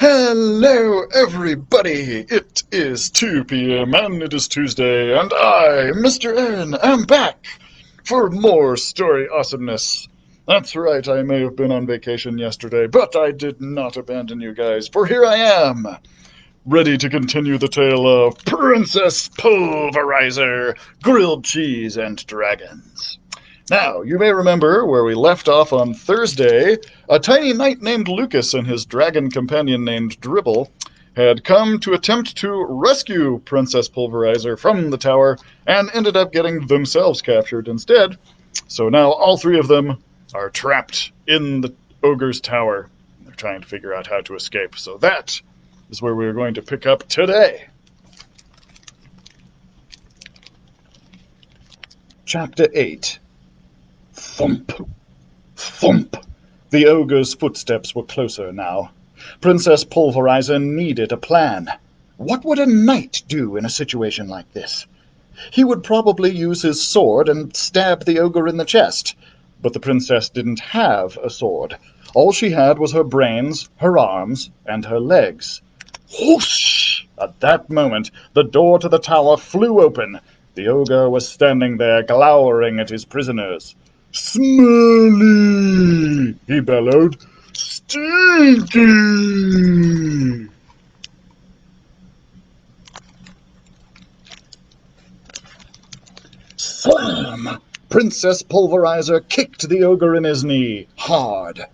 Hello, everybody! It is 2 p.m. and it is Tuesday, and I, Mr. N, am back for more story awesomeness. That's right, I may have been on vacation yesterday, but I did not abandon you guys, for here I am, ready to continue the tale of Princess Pulverizer, Grilled Cheese, and Dragons. Now, you may remember where we left off on Thursday. A tiny knight named Lucas and his dragon companion named Dribble had come to attempt to rescue Princess Pulverizer from the tower and ended up getting themselves captured instead. So now all three of them are trapped in the ogre's tower. They're trying to figure out how to escape. So that is where we're going to pick up today. Chapter 8. Thump! Thump! The ogre's footsteps were closer now. Princess Pulverizer needed a plan. What would a knight do in a situation like this? He would probably use his sword and stab the ogre in the chest. But the princess didn't have a sword. All she had was her brains, her arms, and her legs. Whoosh! At that moment, the door to the tower flew open. The ogre was standing there, glowering at his prisoners. "Smelly!" he bellowed. "Stinky!" Slam! Princess Pulverizer kicked the ogre in his knee, hard.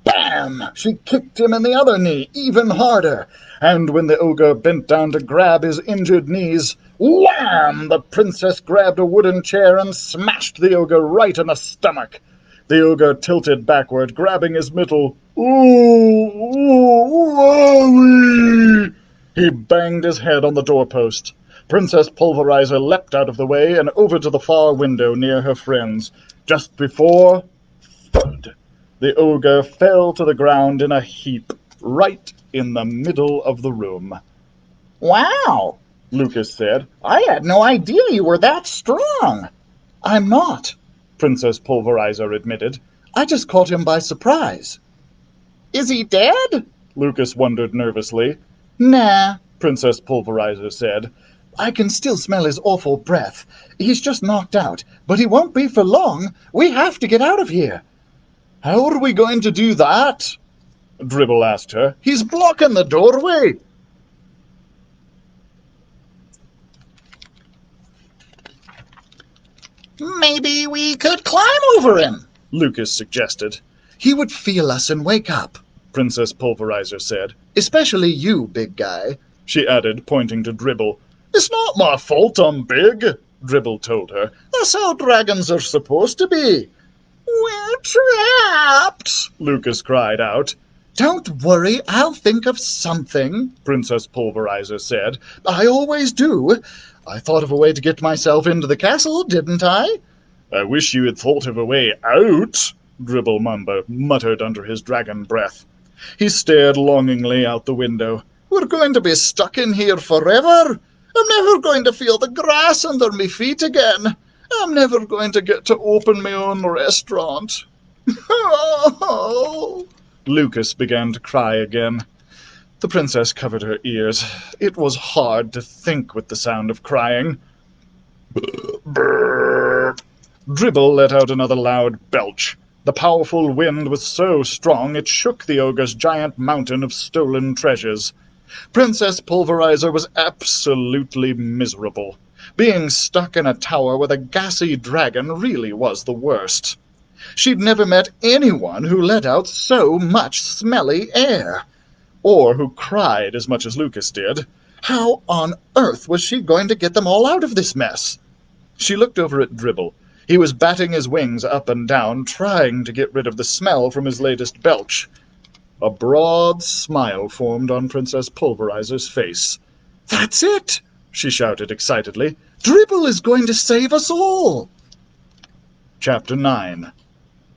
Bam! She kicked him in the other knee, even harder. And when the ogre bent down to grab his injured knees, wham! The princess grabbed a wooden chair and smashed the ogre right in the stomach. The ogre tilted backward, grabbing his middle. "Ooh! Ooh! Wowie!" He banged his head on the doorpost. Princess Pulverizer leapt out of the way and over to the far window near her friends. Just before... thud! The ogre fell to the ground in a heap, right in the middle of the room. "Wow," Lucas said. "I had no idea you were that strong." "I'm not," Princess Pulverizer admitted. "I just caught him by surprise." "Is he dead?" Lucas wondered nervously. "Nah," Princess Pulverizer said. "I can still smell his awful breath. He's just knocked out, but he won't be for long. We have to get out of here." "How are we going to do that?" Dribble asked her. "He's blocking the doorway." "Maybe we could climb over him," Lucas suggested. "He would feel us and wake up," Princess Pulverizer said. "Especially you, big guy," she added, pointing to Dribble. "It's not my fault I'm big," Dribble told her. "That's how dragons are supposed to be." "We're trapped," Lucas cried out. "Don't worry, I'll think of something," Princess Pulverizer said. "I always do. I thought of a way to get myself into the castle, didn't I?" "I wish you had thought of a way out," Dribble muttered under his dragon breath. He stared longingly out the window. "We're going to be stuck in here forever. I'm never going to feel the grass under me feet again. I'm never going to get to open my own restaurant." "Oh!" Lucas began to cry again. The princess covered her ears. It was hard to think with the sound of crying. Brrr. Dribble let out another loud belch. The powerful wind was so strong it shook the ogre's giant mountain of stolen treasures. Princess Pulverizer was absolutely miserable. Being stuck in a tower with a gassy dragon really was the worst. She'd never met anyone who let out so much smelly air, or who cried as much as Lucas did. How on earth was she going to get them all out of this mess? She looked over at Dribble. He was batting his wings up and down, trying to get rid of the smell from his latest belch. A broad smile formed on Princess Pulverizer's face. "That's it!" she shouted excitedly. "Dribble is going to save us all!" Chapter 9.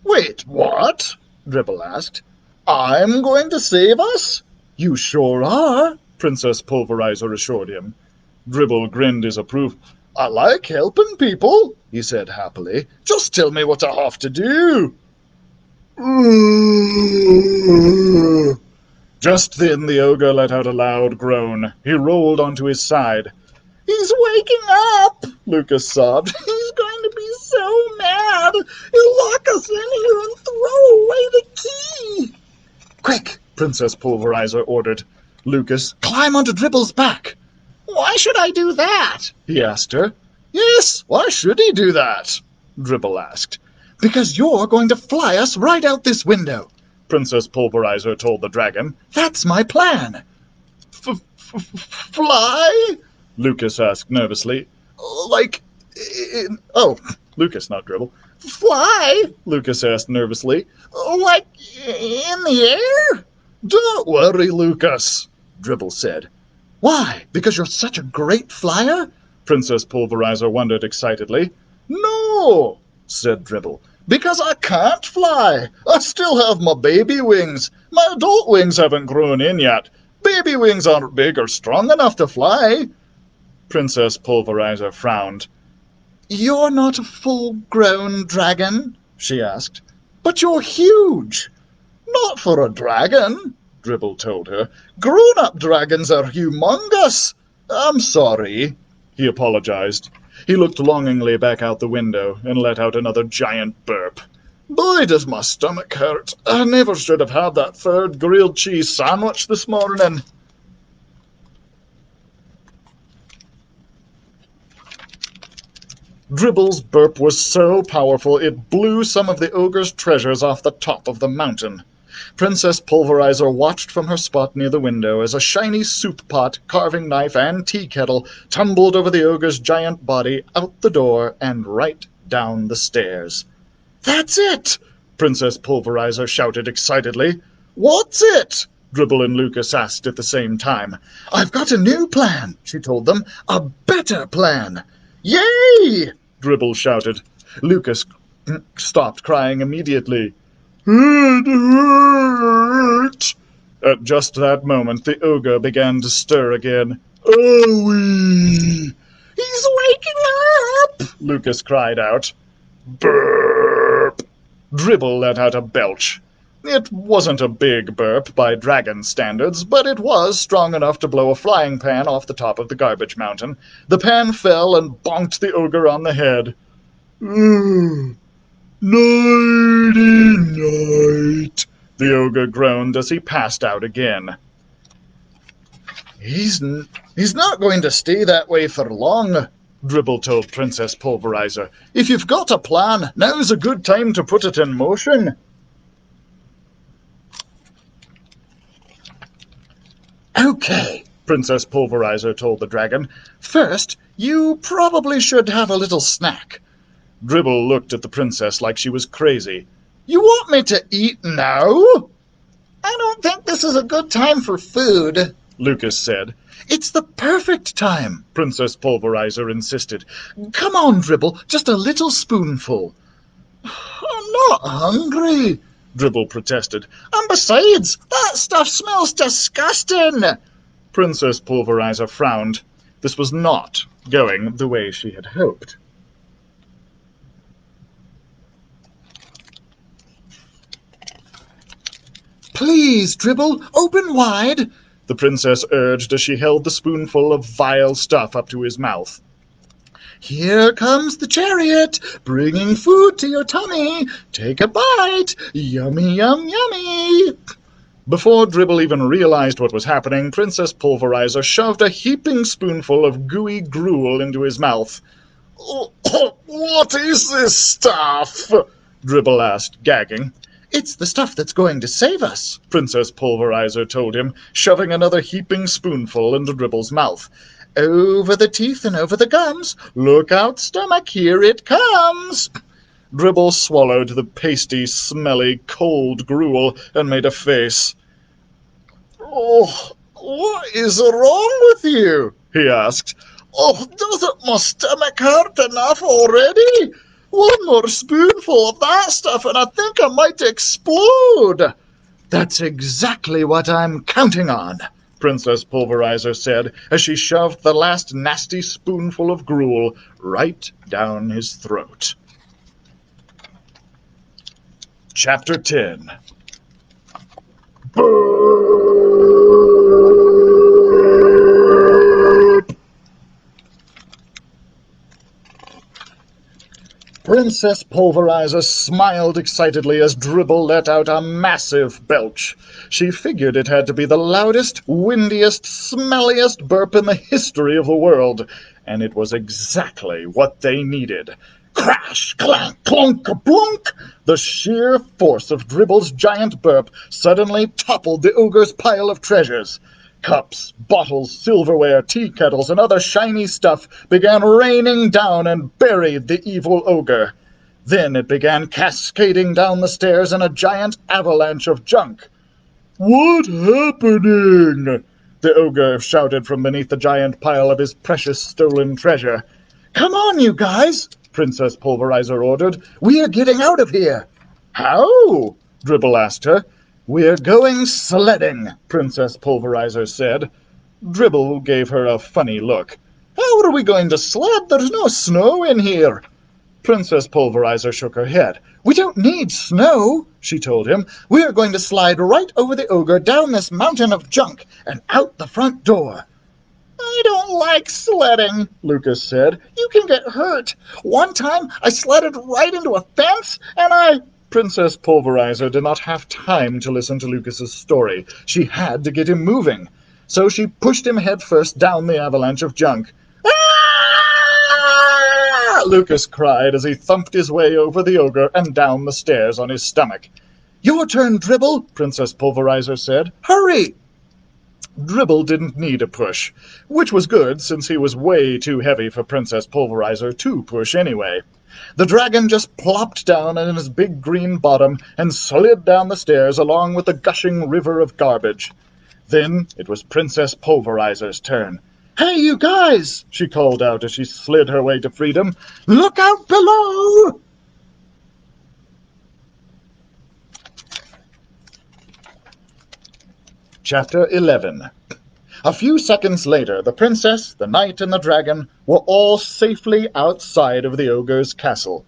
"Wait, what?" Dribble asked. "I'm going to save us?" "You sure are," Princess Pulverizer assured him. Dribble grinned his approval. "I like helping people," he said happily. "Just tell me what I have to do." Just then the ogre let out a loud groan. He rolled onto his side. "He's waking up," Lucas sobbed. "He's going to be so mad. He'll lock us in here and throw away the key." "Quick," Princess Pulverizer ordered. "Lucas, climb onto Dribble's back." "Why should I do that?" he asked her. "Yes, why should he do that?" Dribble asked. "Because you're going to fly us right out this window," Princess Pulverizer told the dragon. "That's my plan." "Fly?" Lucas asked nervously. Lucas, not Dribble. "Fly?" Lucas asked nervously. "Like in the air?" "Don't worry, Lucas," Dribble said. "Why, because you're such a great flyer?" Princess Pulverizer wondered excitedly. "No," said Dribble, "because I can't fly. I still have my baby wings. My adult wings haven't grown in yet. Baby wings aren't big or strong enough to fly." Princess Pulverizer frowned. "You're not a full-grown dragon?" she asked. "But you're huge." "Not for a dragon," Dribble told her. "Grown-up dragons are humongous. I'm sorry." He apologized. He looked longingly back out the window and let out another giant burp. "Boy, does my stomach hurt. I never should have had that third grilled cheese sandwich this morning." Dribble's burp was so powerful it blew some of the ogre's treasures off the top of the mountain. Princess Pulverizer watched from her spot near the window as a shiny soup pot, carving knife, and tea kettle tumbled over the ogre's giant body, out the door, and right down the stairs. "That's it!" Princess Pulverizer shouted excitedly. "What's it?" Dribble and Lucas asked at the same time. "I've got a new plan," she told them. "A better plan." "Yay!" Dribble shouted. Lucas stopped crying immediately. "It hurt." At just that moment, the ogre began to stir again. "Owie!" "He's waking up!" Lucas cried out. "Burp!" Dribble let out a belch. It wasn't a big burp by dragon standards, but it was strong enough to blow a frying pan off the top of the garbage mountain. The pan fell and bonked the ogre on the head. "Nighty-night," the ogre groaned as he passed out again. He's not going to stay that way for long," Dribble told Princess Pulverizer. "If you've got a plan, now's a good time to put it in motion." "Okay," Princess Pulverizer told the dragon. "First, you probably should have a little snack." Dribble looked at the princess like she was crazy. "You want me to eat now?" "I don't think this is a good time for food," Lucas said. "It's the perfect time," Princess Pulverizer insisted. "Come on, Dribble, just a little spoonful." "I'm not hungry," Dribble protested. "And besides, that stuff smells disgusting." Princess Pulverizer frowned. This was not going the way she had hoped. "Please, Dribble, open wide," the princess urged as she held the spoonful of vile stuff up to his mouth. "Here comes the chariot, bringing food to your tummy. Take a bite. Yummy, yum, yummy." Before Dribble even realized what was happening, Princess Pulverizer shoved a heaping spoonful of gooey gruel into his mouth. "What is this stuff?" Dribble asked, gagging. "It's the stuff that's going to save us," Princess Pulverizer told him, shoving another heaping spoonful into Dribble's mouth. "Over the teeth and over the gums. Look out, stomach, here it comes." Dribble swallowed the pasty, smelly, cold gruel and made a face. "Oh, what is wrong with you?" he asked. "Oh, doesn't my stomach hurt enough already? One more spoonful of that stuff and I think I might explode." "That's exactly what I'm counting on," Princess Pulverizer said as she shoved the last nasty spoonful of gruel right down his throat. Chapter 10. Burp! Princess Pulverizer smiled excitedly as Dribble let out a massive belch. She figured it had to be the loudest, windiest, smelliest burp in the history of the world, and it was exactly what they needed. Crash, clank, clunk, plunk! The sheer force of Dribble's giant burp suddenly toppled the ogre's pile of treasures. Cups, bottles, silverware, tea kettles, and other shiny stuff began raining down and buried the evil ogre. Then it began cascading down the stairs in a giant avalanche of junk. "What's happening?" the ogre shouted from beneath the giant pile of his precious stolen treasure. "Come on, you guys," Princess Pulverizer ordered. "We are getting out of here." "How?" Dribble asked her. "We're going sledding," Princess Pulverizer said. Dribble gave her a funny look. "How are we going to sled? There's no snow in here." Princess Pulverizer shook her head. "We don't need snow," she told him. "We are going to slide right over the ogre, down this mountain of junk, and out the front door." "I don't like sledding," Lucas said. "You can get hurt. One time I sledded right into a fence, and Princess Pulverizer did not have time to listen to Lucas's story. She had to get him moving. So she pushed him headfirst down the avalanche of junk. "Ah!" Lucas cried as he thumped his way over the ogre and down the stairs on his stomach. "Your turn, Dribble," Princess Pulverizer said. "Hurry!" Dribble didn't need a push, which was good since he was way too heavy for Princess Pulverizer to push anyway. The dragon just plopped down on his big green bottom and slid down the stairs along with the gushing river of garbage. Then it was Princess Pulverizer's turn. "Hey, you guys!" she called out as she slid her way to freedom. "Look out below!" Chapter 11. A few seconds later, the princess, the knight, and the dragon were all safely outside of the ogre's castle.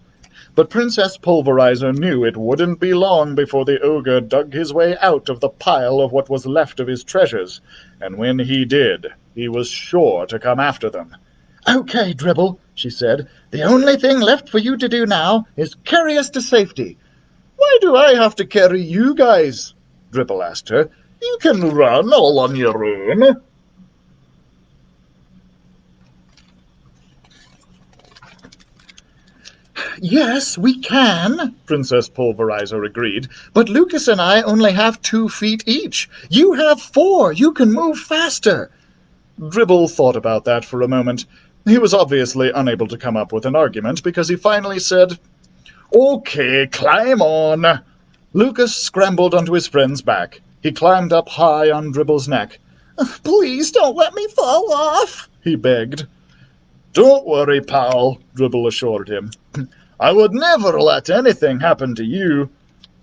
But Princess Pulverizer knew it wouldn't be long before the ogre dug his way out of the pile of what was left of his treasures, and when he did, he was sure to come after them. "Okay, Dribble," she said, "the only thing left for you to do now is carry us to safety." "Why do I have to carry you guys?" Dribble asked her. "You can run all on your own." "Yes, we can," Princess Pulverizer agreed, "but Lucas and I only have 2 feet each. You have 4. You can move faster." Dribble thought about that for a moment. He was obviously unable to come up with an argument because he finally said, "Okay, climb on." Lucas scrambled onto his friend's back. He climbed up high on Dribble's neck. "Please don't let me fall off," he begged. "Don't worry, pal," Dribble assured him. "I would never let anything happen to you."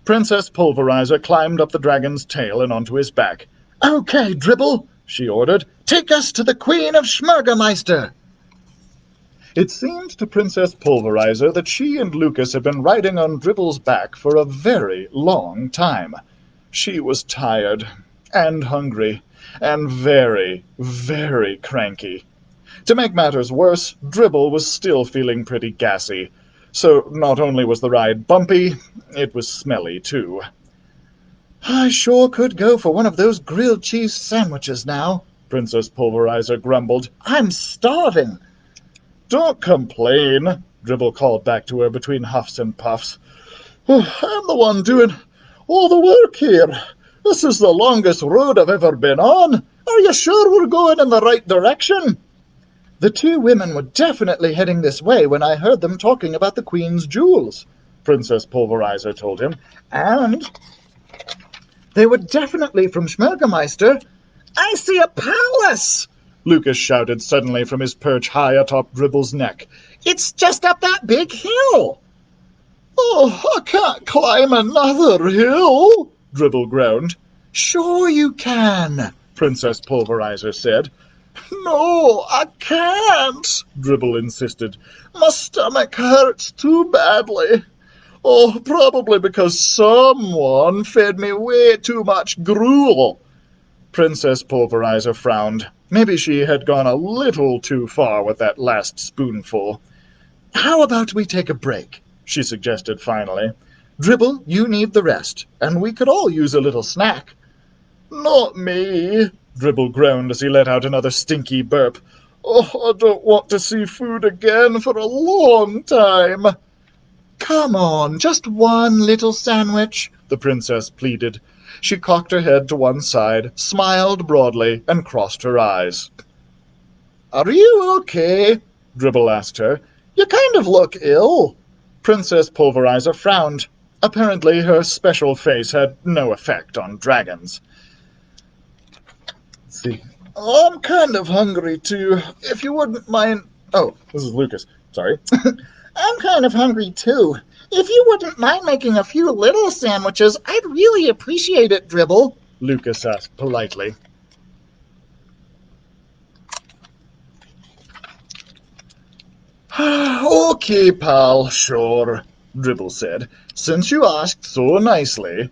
Princess Pulverizer climbed up the dragon's tail and onto his back. "Okay, Dribble," she ordered. "Take us to the Queen of Schmergermeister." It seemed to Princess Pulverizer that she and Lucas had been riding on Dribble's back for a very long time. She was tired, and hungry, and very, very cranky. To make matters worse, Dribble was still feeling pretty gassy. So not only was the ride bumpy, it was smelly too. "I sure could go for one of those grilled cheese sandwiches now," Princess Pulverizer grumbled. "I'm starving." "Don't complain," Dribble called back to her between huffs and puffs. "I'm the one doing all the work here. This is the longest road I've ever been on. Are you sure we're going in the right direction?" "The 2 women were definitely heading this way when I heard them talking about the Queen's jewels," Princess Pulverizer told him. "And they were definitely from Schmergermeister." "I see a palace!" Lucas shouted suddenly from his perch high atop Dribble's neck. "It's just up that big hill." "Oh, I can't climb another hill," Dribble groaned. "Sure you can," Princess Pulverizer said. "No, I can't," Dribble insisted. "My stomach hurts too badly. Oh, probably because someone fed me way too much gruel. Princess Pulverizer frowned. Maybe she had gone a little too far with that last spoonful. "How about we take a break?" she suggested finally. "Dribble, you need the rest, and we could all use a little snack." "Not me," Dribble groaned as he let out another stinky burp. "Oh, I don't want to see food again for a long time." "Come on, just one little sandwich," the princess pleaded. She cocked her head to one side, smiled broadly, and crossed her eyes. "Are you okay?" Dribble asked her. "You kind of look ill." Princess Pulverizer frowned. Apparently her special face had no effect on dragons. Let's see. "I'm kind of hungry, too. If you wouldn't mind—" Oh, this is Lucas. Sorry. I'm kind of hungry, too. If you wouldn't mind making a few little sandwiches, I'd really appreciate it, Dribble," Lucas asked politely. "Okay, pal, sure," Dribble said, "since you asked so nicely."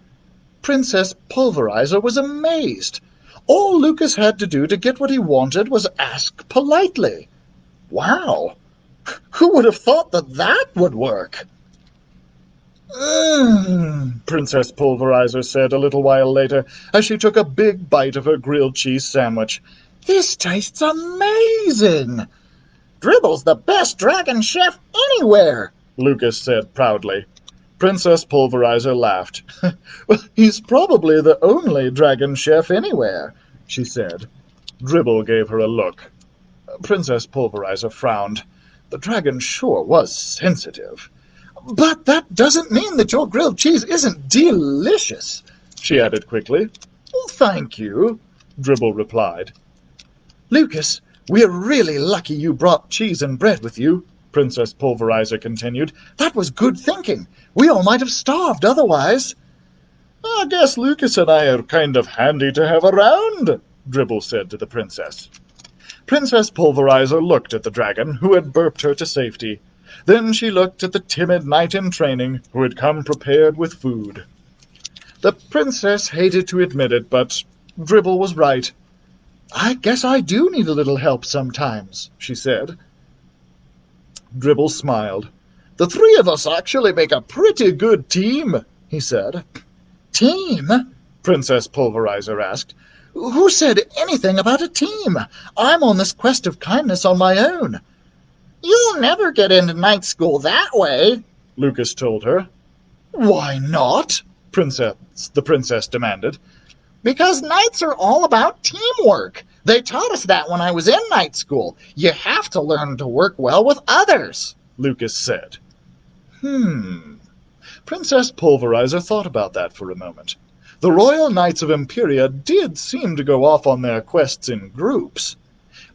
Princess Pulverizer was amazed. All Lucas had to do to get what he wanted was ask politely. Wow! Who would have thought that would work? Princess Pulverizer said a little while later, as she took a big bite of her grilled cheese sandwich. "This tastes amazing!" "Dribble's the best dragon chef anywhere," Lucas said proudly. Princess Pulverizer laughed. "Well, he's probably the only dragon chef anywhere," she said. Dribble gave her a look. Princess Pulverizer frowned. The dragon sure was sensitive. "But that doesn't mean that your grilled cheese isn't delicious," she added quickly. "Thank you," Dribble replied. "Lucas, we're really lucky you brought cheese and bread with you," Princess Pulverizer continued. "That was good thinking. We all might have starved otherwise." "I guess Lucas and I are kind of handy to have around," Dribble said to the princess. Princess Pulverizer looked at the dragon, who had burped her to safety. Then she looked at the timid knight in training, who had come prepared with food. The princess hated to admit it, but Dribble was right. "I guess I do need a little help sometimes," she said. Dribble smiled. "The three of us actually make a pretty good team," he said. "Team?" Princess Pulverizer asked. "Who said anything about a team? I'm on this quest of kindness on my own." "You'll never get into night school that way," Lucas told her. "Why not?" the princess demanded. "Because knights are all about teamwork. They taught us that when I was in night school. You have to learn to work well with others," Lucas said. Princess Pulverizer thought about that for a moment. The Royal Knights of Imperia did seem to go off on their quests in groups.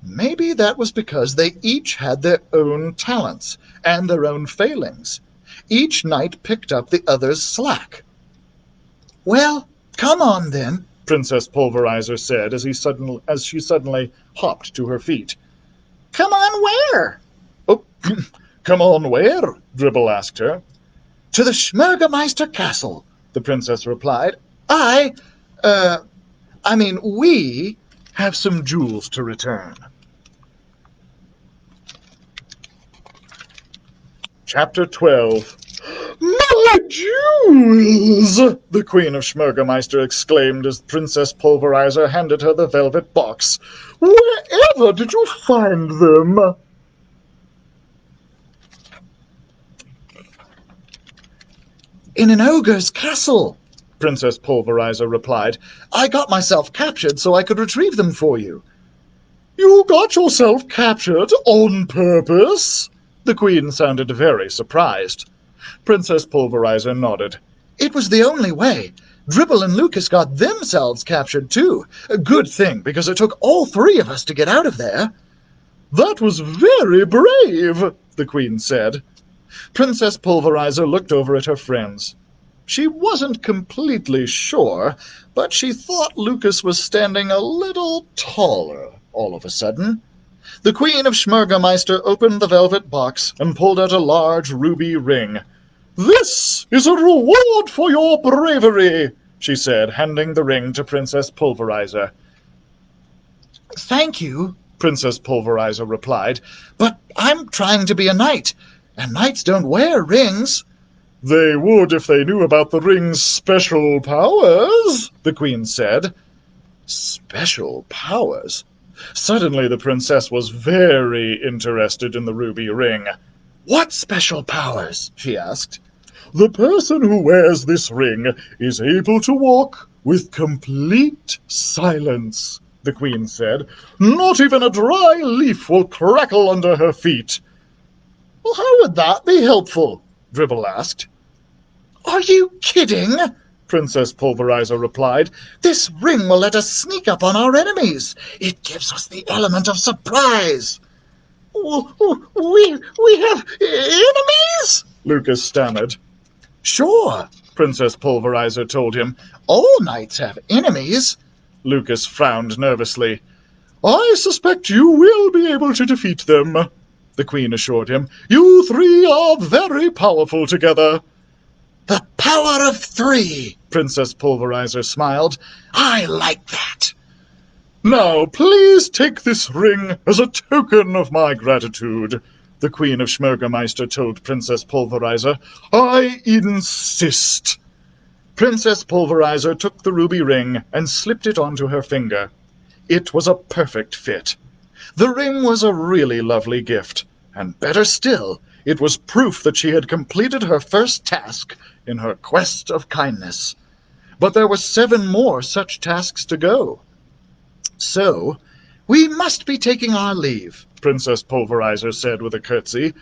Maybe that was because they each had their own talents and their own failings. Each knight picked up the other's slack. "Well, come on then," Princess Pulverizer said as she suddenly hopped to her feet. "Come on where?" "Oh, come on where?" Dribble asked her. "To the Schmergemeister Castle," the princess replied. We have some jewels to return." Chapter 12. "My jewels!" the Queen of Schmergemeister exclaimed as Princess Pulverizer handed her the velvet box. "Wherever did you find them?" "In an ogre's castle," Princess Pulverizer replied. "I got myself captured so I could retrieve them for you." "You got yourself captured on purpose?" The Queen sounded very surprised. Princess Pulverizer nodded. "It was the only way. Dribble and Lucas got themselves captured, too. A good thing, because it took all three of us to get out of there." "That was very brave," the Queen said. Princess Pulverizer looked over at her friends. She wasn't completely sure, but she thought Lucas was standing a little taller all of a sudden. The Queen of Schmergemeister opened the velvet box and pulled out a large ruby ring. "This is a reward for your bravery," she said, handing the ring to Princess Pulverizer. "Thank you," Princess Pulverizer replied, "but I'm trying to be a knight, and knights don't wear rings." "They would if they knew about the ring's special powers," the Queen said. Special powers? Suddenly the princess was very interested in the ruby ring. "What special powers?" she asked. "The person who wears this ring is able to walk with complete silence," the Queen said. "Not even a dry leaf will crackle under her feet." "Well, how would that be helpful?" Dribble asked. "Are you kidding?" Princess Pulverizer replied. "This ring will let us sneak up on our enemies. It gives us the element of surprise." We have enemies?" Lucas stammered. "Sure," Princess Pulverizer told him. "All knights have enemies." Lucas frowned nervously. "I suspect you will be able to defeat them," the Queen assured him. "You three are very powerful together." "The power of three," Princess Pulverizer smiled. "I like that." "Now, please take this ring as a token of my gratitude," the Queen of Schmergermeister told Princess Pulverizer. "I insist." Princess Pulverizer took the ruby ring and slipped it onto her finger. It was a perfect fit. The ring was a really lovely gift, and better still, it was proof that she had completed her first task in her quest of kindness. But there were 7 more such tasks to go. "So, we must be taking our leave," Princess Pulverizer said with a curtsy.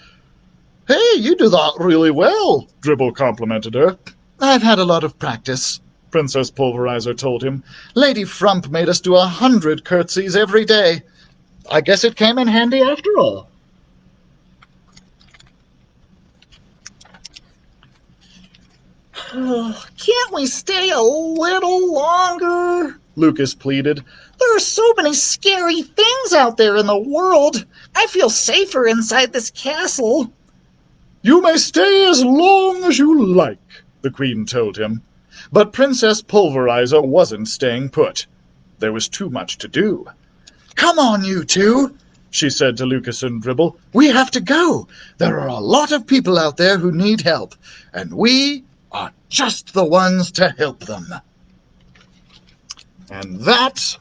"Hey, you do that really well," Dribble complimented her. "I've had a lot of practice," Princess Pulverizer told him. "Lady Frump made us do 100 curtsies every day. I guess it came in handy after all." "Can't we stay a little longer?" Lucas pleaded. "There are so many scary things out there in the world. I feel safer inside this castle." "You may stay as long as you like," the Queen told him. But Princess Pulverizer wasn't staying put. There was too much to do. "Come on, you two," she said to Lucas and Dribble. "We have to go. There are a lot of people out there who need help, and we are just the ones to help them." And that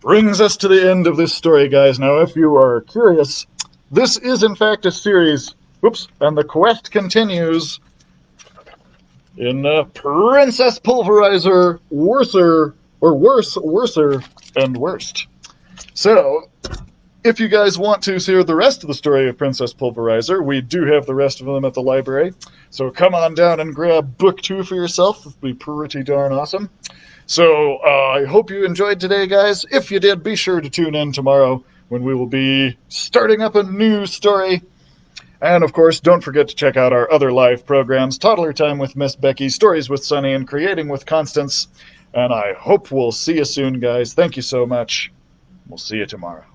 brings us to the end of this story, guys. Now, if you are curious, this is in fact a series. Whoops, and the quest continues in Princess Pulverizer Worser, or Worser, and Worst. So, if you guys want to hear the rest of the story of Princess Pulverizer, we do have the rest of them at the library. So come on down and grab book 2 for yourself. It'll be pretty darn awesome. So I hope you enjoyed today, guys. If you did, be sure to tune in tomorrow when we will be starting up a new story. And, of course, don't forget to check out our other live programs, Toddler Time with Miss Becky, Stories with Sunny, and Creating with Constance. And I hope we'll see you soon, guys. Thank you so much. We'll see you tomorrow.